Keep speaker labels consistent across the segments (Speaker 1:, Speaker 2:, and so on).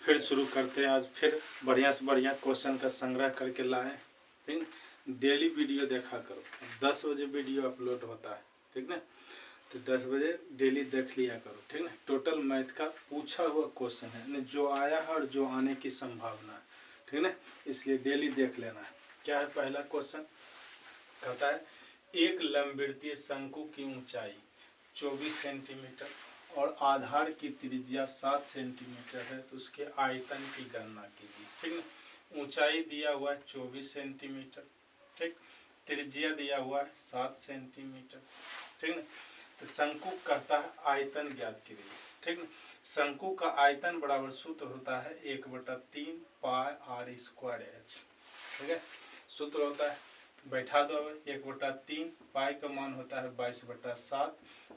Speaker 1: फिर शुरू करते हैं। आज फिर बढ़िया से बढ़िया क्वेश्चन का संग्रह करके लाए। ठीक, डेली वीडियो देखा करो। 10 बजे वीडियो अपलोड होता है, ठीक ना, तो 10 बजे डेली देख लिया करो, ठीक ना। टोटल मैथ का पूछा हुआ क्वेश्चन है, जो आया है और जो आने की संभावना है, ठीक ना, इसलिए डेली देख लेना है। क्या है पहला क्वेश्चन? कहता है एक लंबवृत्तीय शंकु की ऊंचाई 24 सेंटीमीटर और आधार की त्रिज्या 7 सेंटीमीटर है, तो उसके आयतन की गणना कीजिए। ठीक ना, ऊंचाई दिया हुआ है 24 सेंटीमीटर, ठीक, त्रिज्या दिया हुआ है 7 सेंटीमीटर, ठीक ना। तो शंकु कहता है आयतन ज्ञात कीजिए, ठीक ना। शंकु का आयतन बराबर सूत्र होता है 1/3 पाई आर स्क्वायर एच, ठीक है, सूत्र होता है। बैठा दो, 1/3 पाई का मान होता है 22/7,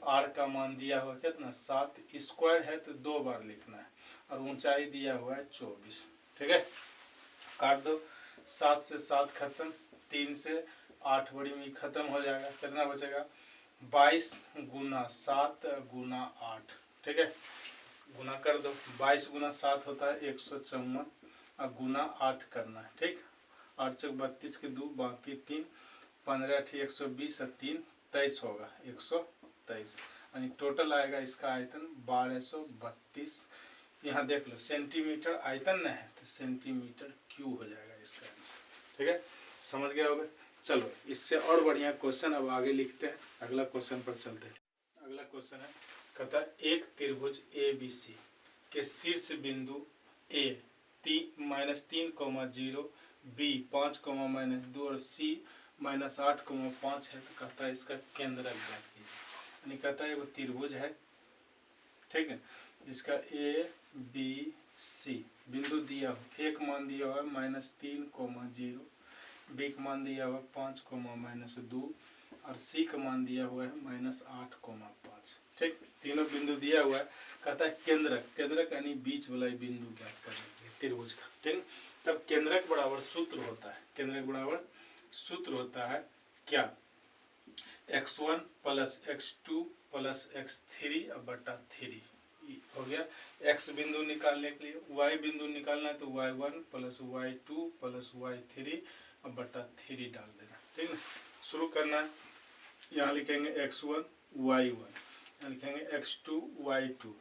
Speaker 1: आर का मान दिया हुआ कितना 7, स्क्वायर है तो 2 बार लिखना है, और ऊंचाई दिया हुआ है 24, ठीक है। काट दो, 7 से 7 खत्म, 3 से 8 बड़ी में खत्म हो जाएगा, कितना बचेगा 22 गुना 7 गुना 8, ठीक है, गुना कर दो। 22 गुना 7 होता है 154 और गुना 8 करना है, ठीक। 8 चौक 32 के 2 बाकी 3, 15 120 और 3 23 होगा, 123, यानी टोटल आएगा इसका आयतन 1232। यहाँ देख लो सेंटीमीटर आयतन न है तो सेंटीमीटर क्यूब हो जाएगा इसका आंसर, ठीक है, समझ गया होगा। चलो इससे और बढ़िया क्वेश्चन अब आगे लिखते हैं, अगला क्वेश्चन पर चलते हैं। अगला क्वेश्चन है, कहता है एक त्रिभुज ABC के शीर्ष बिंदु A -3,0, B 5,-2 और C -8,5 है, तो कहता है इसका केंद्रक ज्ञात कीजिए। यानी कहता है वो त्रिभुज है, ठीक है, जिसका ABC बिंदु दिया हो, एक मान दिया हुआ है -3,0, B का मान दिया हुआ है 5,-2 और C का मान दिया हुआ है -8,5, ठीक, तीनों बिंदु दिया हुआ है। कहता है केंद्रक, केंद्रक यानी बीच वाला बिंदु ज्ञात करना त्रिभुज का, ठीक। तब केंद्रक बराबर सूत्र होता है, केंद्रक बराबर सूत्र होता है क्या, x1 + x2 + x3 बटा 3 हो गया। x बिंदु निकालने के लिए y बिंदु निकालना है तो y1 + y2 + y3 बटा 3 डाल देना, ठीक है। शुरू करना है, यहाँ लिखेंगे x1 y1, यहाँ लिखेंगे x2 y2,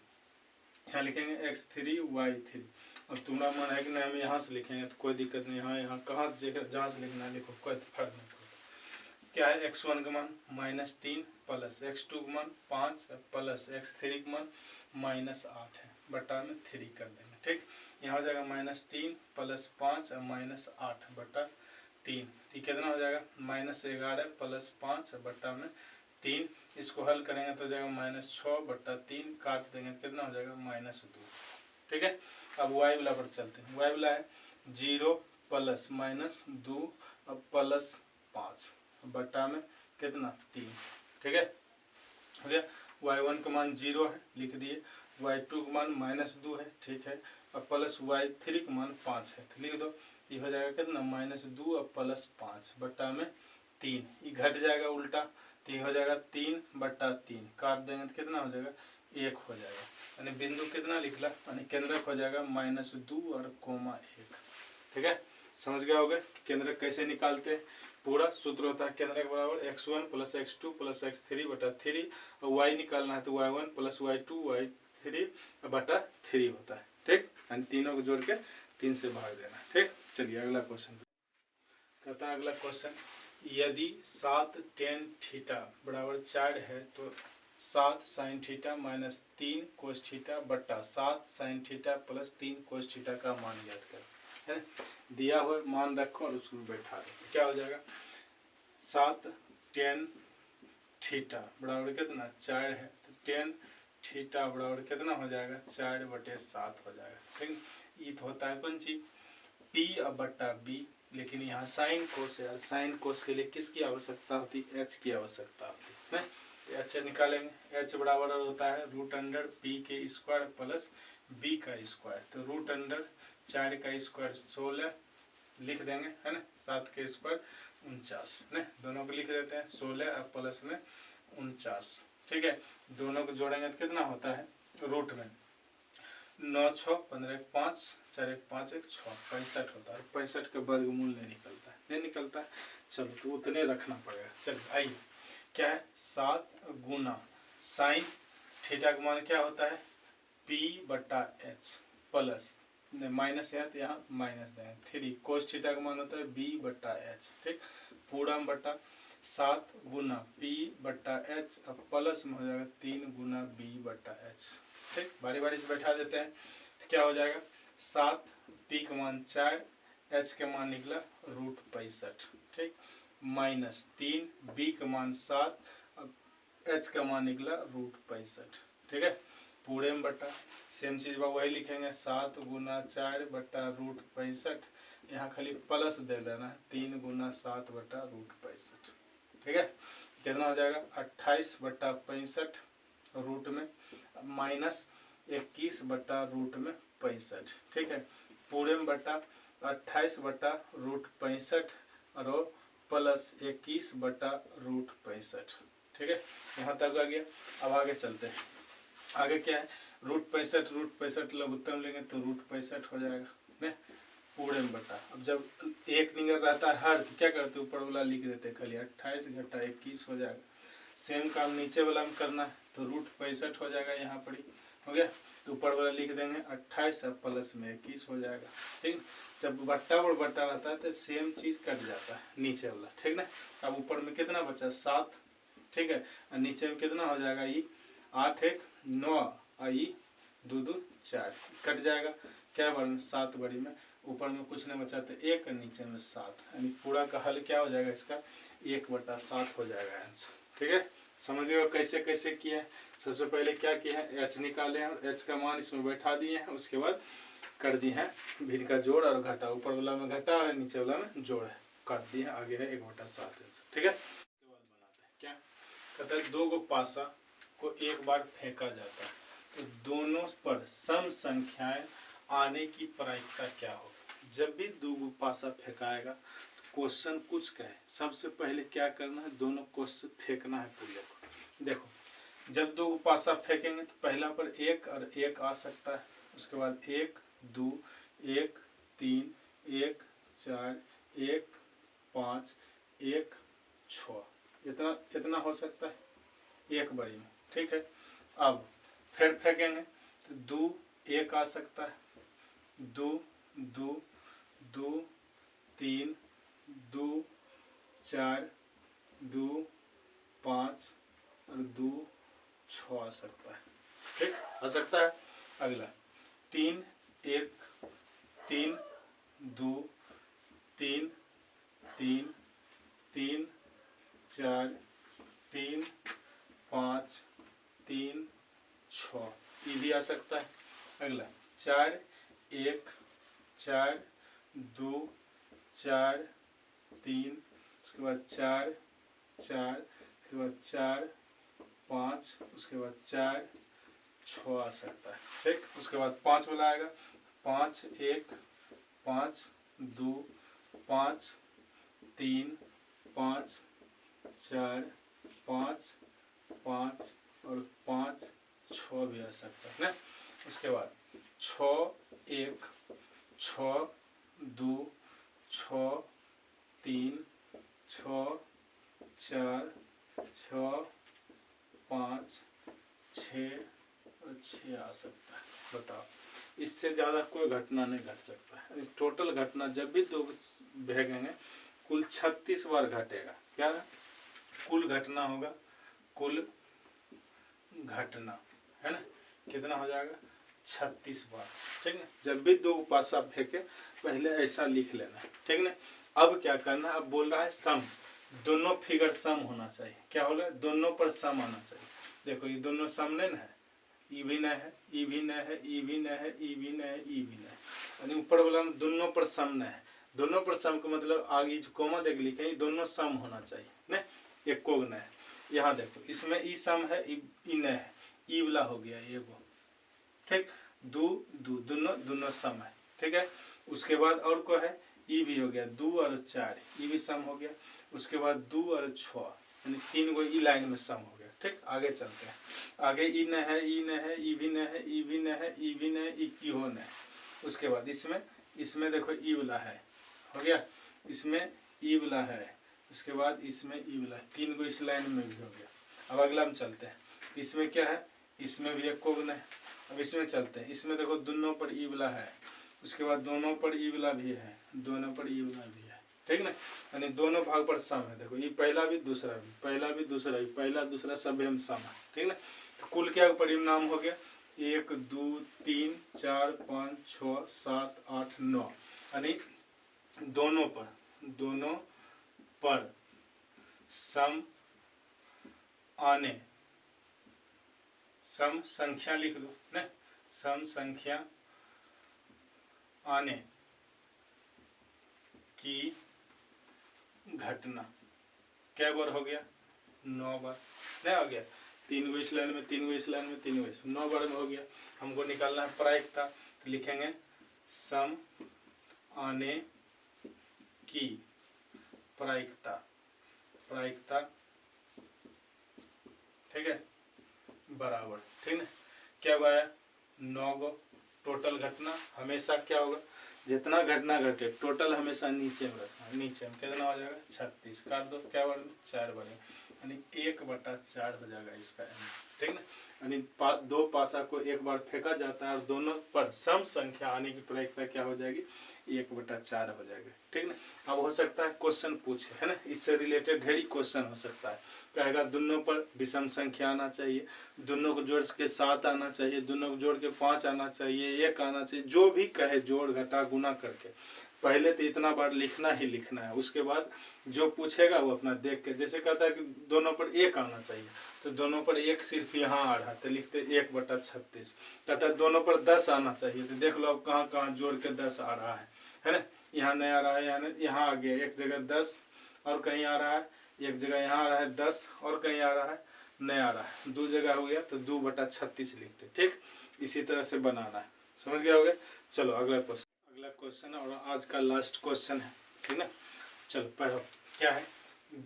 Speaker 1: यहाँ लिखेंगे x3 y3, और तुम्हारा मन है कि नहीं हम यहाँ से लिखेंगे तो कोई दिक्कत नहीं, यहाँ कहाँ से जहाँ से लिखना लिखो, कोई फर्क नहीं पड़ता। क्या है x1 का मान -3 प्लस x2 का मान 5 प्लस x3 का मान -8 है, बटा में 3 कर देंगे, ठीक। यहाँ हो जाएगा -3 + 5 और -8 बटा 3, तो कितना हो जाएगा -11 + 5 बटा में 3, इसको हल करेंगे तो हो जाएगा -6 बटा 3, काट देंगे कितना हो जाएगा -2, ठीक है। अब y वाला पर चलते हैं, y वाला है 0 + -2 + 5 बटा में कितना 3, ठीक है, हो गया। y1 का मान 0 है, लिख दिए, y2 का मान -2 है, ठीक है, और प्लस y3 का मान 5 है, तो लिख दो, ये हो जाएगा कितना -2 और + 5 बटा में 3, ये घट जाएगा उल्टा, तो ये हो जाएगा 3 बटा 3, काट देंगे तो कितना हो जाएगा 1 हो जाएगा, यानी बिंदु कितना निकला, यानी केंद्रक हो जाएगा -2 और -1, ठीक है, समझ गया होगा केंद्रक कैसे निकालते हैं। पूरा सूत्र होता है केंद्रक बराबर x1 + x2 + x3 बटा 3, और y निकालना है तो y1 + y2 y3 बटा 3 होता है, ठीक, यानी तीनों को जोड़ के 3 से भाग देना, ठीक। चलिए अगला क्वेश्चन कहता है, अगला क्वेश्चन, यदि 7 tan थीटा बराबर 4 है तो 7 sin थीटा -3 cos थीटा बटा 7 sin थीटा + 3 cos थीटा का मान ज्ञात करें, है। दिया हुआ मान रखो और उसको बैठा दो, क्या हो जाएगा 7 tan थीटा बराबर कितना 4 है, तो tan थीटा बराबर कितना हो जाएगा 4/7 हो जाएगा, ठीक। ये तो होता है कौन चीज P बटा B, लेकिन यहाँ साइन कोस है, साइन कोस के लिए किसकी आवश्यकता होती है, H की आवश्यकता होती है, H निकालेंगे, H बराबर होता है √P² + B का स्क्वायर, तो √4 का स्क्वायर 16 लिख देंगे, है ना, 7 के स्क्वायर 49, ने दोनों को लिख देते हैं 16 और प्लस में 49, ठीक है, दोनों को जोड़ेंगे तो कितना होता है रूट में 9 6 15 1 5 4 1 5 1 6 65 होता है। 65 का वर्गमूल नहीं निकलता है, नहीं निकलता है। चलो तो उतने रखना पड़ेगा। चलिए आइए, क्या है 7 गुना साइन थीटा का मान क्या होता है p/h प्लस माइनस है तो यहाँ माइनस देंगे 3 कोस थीटा का मान होता है b/h। ठीक, पूरा बटा 7 गुना p/h अब प्लस में हो जाएगा 3 गुना b/h। ठीक, बारी बारी से बैठा देते हैं तो क्या हो जाएगा 7 p का मान 4 h का मान निकला √65। ठीक, माइनस 3 b का मान 7 अब h का मान निकला √65। ठीक है, पूरे में बटा सेम चीज वही लिखेंगे 7 गुना 4 बटा √65। यहाँ खाली प्लस दे देना 3 गुना 7 बटा √65। ठीक है, कितना हो जाएगा 28 बटा 65 रूट में माइनस 21 बटा रूट में 65। ठीक है, पूरे में बटा 28 बटा √65 और प्लस 21 बटा √65। ठीक है, यहाँ तक आ गया। अब आगे चलते हैं। आगे क्या है √65 लघुत्तम लेंगे तो √65 हो जाएगा ने पूरे में बटा। अब जब एक निगल रहता है हर तो क्या करते ऊपर वाला लिख देते खाली 28 घटा 21 हो जाएगा। सेम काम नीचे वाला में करना है तो √65 हो जाएगा। यहाँ पर ही हो गया तो ऊपर वाला लिख देंगे 28 और प्लस में 21 हो जाएगा। ठीक, जब बट्टा और बट्टा रहता है तो सेम चीज कट जाता है नीचे वाला। ठीक ना, अब ऊपर में कितना बचा 7। ठीक है, और नीचे में कितना हो जाएगा ये 8 1 9 आई 2 2 4 कट जाएगा। क्या बड़ी 7 बड़ी में ऊपर में कुछ नहीं बचा तो 1 और नीचे में 7 यानी पूरा का हल क्या हो जाएगा इसका 1/7 हो जाएगा आंसर। ठीक है, समझिएगा कैसे कैसे किया है। सबसे पहले क्या किया है h निकाले हैं और h का मान इसमें बैठा दिए हैं। उसके बाद कर दिए हैं भिन्न का जोड़ और घटा, ऊपर वाला में घटा है नीचे वाला में जोड़ है, काट दिए आगे है 1/7 आंसर। ठीक है, उसके बाद बनाते हैं क्या कहता है 2 गो पासा को एक बार फेंका जाता है तो दोनों पर सम संख्याएं आने की प्रायिकता क्या होगी। जब भी 2 गो पासा फेंकाएगा तो क्वेश्चन कुछ कहे सबसे पहले क्या करना है दोनों को फेंकना है पूरे को। देखो जब 2 गो पासा फेंकेंगे तो पहला पर 1 और 1 आ सकता है। उसके बाद 1 2 1 3 1 4 1 5 1 6 इतना हो सकता है एक बड़ी में। ठीक है, अब फिर फेंकेंगे तो 2 1 आ सकता है 2 2 2 3 2 4 2 5 और 2 6 आ सकता है। ठीक, आ सकता है। अगला 3 1 3 2 3 3 3 4 3 5 3 6 ये भी आ सकता है। अगला 4 1 4 2 4 3 उसके बाद 4 4 उसके बाद 4 5 उसके बाद 4 6 आ सकता है। ठीक, उसके बाद 5 वाला आएगा 5 1 5 2 5 3 5 4 5 5 और 5 6 भी आ सकता है ना। उसके बाद 6 1 6 2 6 3 6 4 6 5 6 और 6 आ सकता है। बताओ इससे ज़्यादा कोई घटना नहीं घट सकता है। टोटल घटना जब भी 2 भेजेंगे कुल 36 बार घटेगा। क्या कुल घटना होगा, कुल घटना है ना कितना हो जाएगा 36 बार। ठीक है, जब भी 2 पासा फेंके पहले ऐसा लिख लेना। ठीक ना, अब क्या करना, अब बोल रहा है सम, दोनों फिगर सम होना चाहिए। क्या होगा दोनों पर सम आना चाहिए। देखो ये दोनों सम नहीं है, ई भी नहीं है, ई भी नहीं है, ई भी नहीं है, ई भी नहीं है, ई भी नहीं है, यानी ऊपर वाला में दोनों पर सम नहीं है। दोनों पर सम का मतलब आगे जो कोमा देख लिखे दोनों सम होना चाहिए ना, एक को नहीं है। यहाँ देखो इसमें ई सम है, ई नहीं है, ई वाला हो गया एगो। ठीक, दोनों सम है। ठीक है, उसके बाद और को है ई भी हो गया 2 और 4 ई भी सम हो गया। उसके बाद 2 और 6 यानी 3 गो ई लाइन में सम हो गया। ठीक, आगे चलते हैं। आगे ई न है, ई न है, ई भी न है, ई भी न है, ई भी न है, ई हो न है। उसके बाद इसमें देखो ई वाला है, हो गया, इसमें ई वाला है, उसके बाद इसमें ई वाला है, 3 गो इस लाइन में भी हो गया। अब अगला में चलते हैं, तो इसमें क्या है, इसमें भी एक कोग है। अब इसमें चलते हैं, इसमें देखो दोनों पर ई वाला है, उसके बाद दोनों पर ई वाला भी है, दोनों पर ई वाला भी है, ठीक ना, यानी दोनों भाग पर सम है। देखो ये पहला भी दूसरा भी, पहला भी दूसरा भी, पहला दूसरा सब में सम है, ठीक ना। तो कुल क्या परिणाम हो गया, 1 2 3 4 5 6 7 8 9, यानी दोनों पर सम आने, सम संख्या लिख दो ना, सम संख्या आने की घटना क्या बार हो गया, 9 बार, नहीं हो गया, 3 गो इस लाइन में, 3 गो इस लाइन में, 3 गो इस, 9 बार में हो गया। हमको निकालना है प्रायिकता, तो लिखेंगे सम आने की प्रायिकता, प्रायिकता, ठीक है, बराबर, ठीक है, क्या हुआ, 9 गो। टोटल घटना हमेशा क्या होगा, जितना घटना घटे टोटल हमेशा नीचे में रखना, नीचे में कितना हो जाएगा 36, काट दो, क्या बार में 4 बार में, यानी 1/4 हो जाएगा इसका आंसर, ठीक ना। यानी 2 पासा को एक बार फेंका जाता है और दोनों पर सम संख्या आने की प्रायिकता क्या हो जाएगी, 1/4 हो जाएगा, ठीक ना। अब हो सकता है क्वेश्चन पूछे, है ना, इससे रिलेटेड ढेरी क्वेश्चन हो सकता है, कहेगा दोनों पर विषम संख्या आना चाहिए, दोनों को जोड़ के 7 आना चाहिए, दोनों को जोड़ के 5 आना चाहिए, 1 आना चाहिए, जो भी कहे जोड़ घटा गुना करके पहले तो इतना बार लिखना ही लिखना है। उसके बाद जो पूछेगा वो अपना देख के, जैसे कहता है कि दोनों पर 1 आना चाहिए, तो दोनों पर 1 सिर्फ यहाँ आ रहा है तो लिखते 1/36। कहता है दोनों पर 10 आना चाहिए, तो देख लो अब कहाँ कहाँ जोड़ के 10 आ रहा है ना, यहाँ नहीं आ रहा है, यहाँ आ गया, एक जगह 10 और कहीं आ रहा है, एक जगह यहाँ आ रहा है 10 और कहीं आ रहा है नहीं आ रहा है, 2 जगह हो गया तो 2/36 लिखते, ठीक, इसी तरह से बनाना है, समझ गया हो गया। चलो अगला क्वेश्चन और आज का लास्ट क्वेश्चन है, ठीक ना। चलो पढ़ो, क्या है,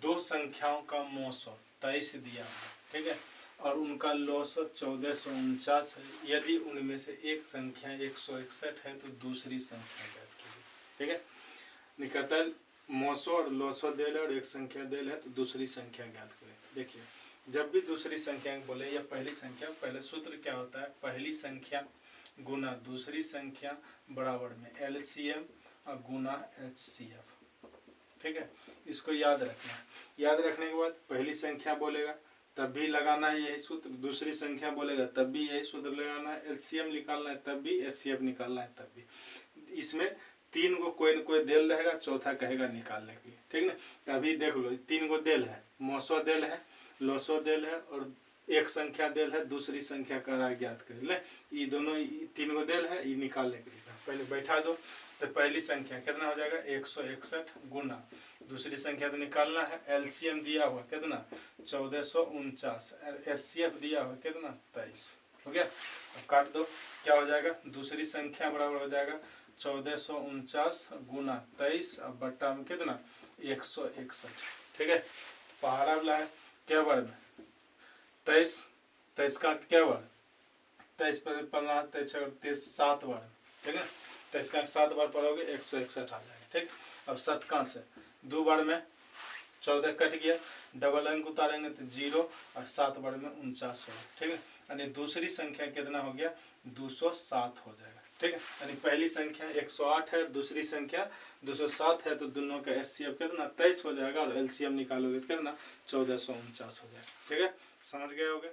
Speaker 1: 2 संख्याओं का मौसम 23 दिया है, ठीक है, और उनका लॉस 1449 है, यदि उनमें से एक संख्या 161 है तो दूसरी संख्या ज्ञात कीजिए, ठीक है। निकटल मौसो और लॉसो देल है और एक संख्या देल है तो दूसरी संख्या ज्ञात करें। देखिए जब भी दूसरी संख्या बोले या पहली संख्या, पहले सूत्र क्या होता है, पहली संख्या गुना दूसरी संख्या बराबर में एलसीएम और गुना एचसीएफ, ठीक है, इसको याद रखना है। याद रखने के बाद पहली संख्या बोलेगा तब भी लगाना है यही सूत्र, दूसरी संख्या बोलेगा तब भी यही सूत्र लगाना है, एलसीएम निकालना है तब भी, एचसीएफ निकालना है तब भी। इसमें 3 गो कोई न कोई देल रहेगा, चौथा कहेगा निकालने के लिए, ठीक ना। अभी देख लो 3 गो देल है, मौसो देल है, लॉसो देल है और एक संख्या देल है, दूसरी संख्या का ज्ञात कर ले, ये दोनों 3 गो देल है, ये निकालने के लिए पहले बैठा दो। तो पहली संख्या कितना हो जाएगा 161 गुना दूसरी संख्या तो निकालना है, एलसीएम दिया हुआ कितना 1449, एचसीएफ दिया हुआ कितना 23, हो गया। अब काट दो, क्या हो जाएगा, दूसरी संख्या बराबर हो जाएगा 1449 गुना 23 और बट्टा में कितना 161, ठीक है। पहाड़ा वाला है क्या बार में 23 का क्या बार 23 पर 15 23 7 बार, ठीक है, 23 का 7 बार पढ़ोगे 161 आ जाएगा, ठीक। अब शतकां से 2 बार में 14 कट गया, डबल अंक उतारेंगे तो 0 और 7 बार में 49 होगा, ठीक है, यानी दूसरी संख्या कितना हो गया 207 हो जाएगा, ठीक है। यानी पहली संख्या 108 है, दूसरी संख्या 207 है, तो दोनों का एचसीएफ कितना 23 हो जाएगा और एलसीएम निकालोगे कितना 1449 हो जाएगा, ठीक है। समझ गए होगे।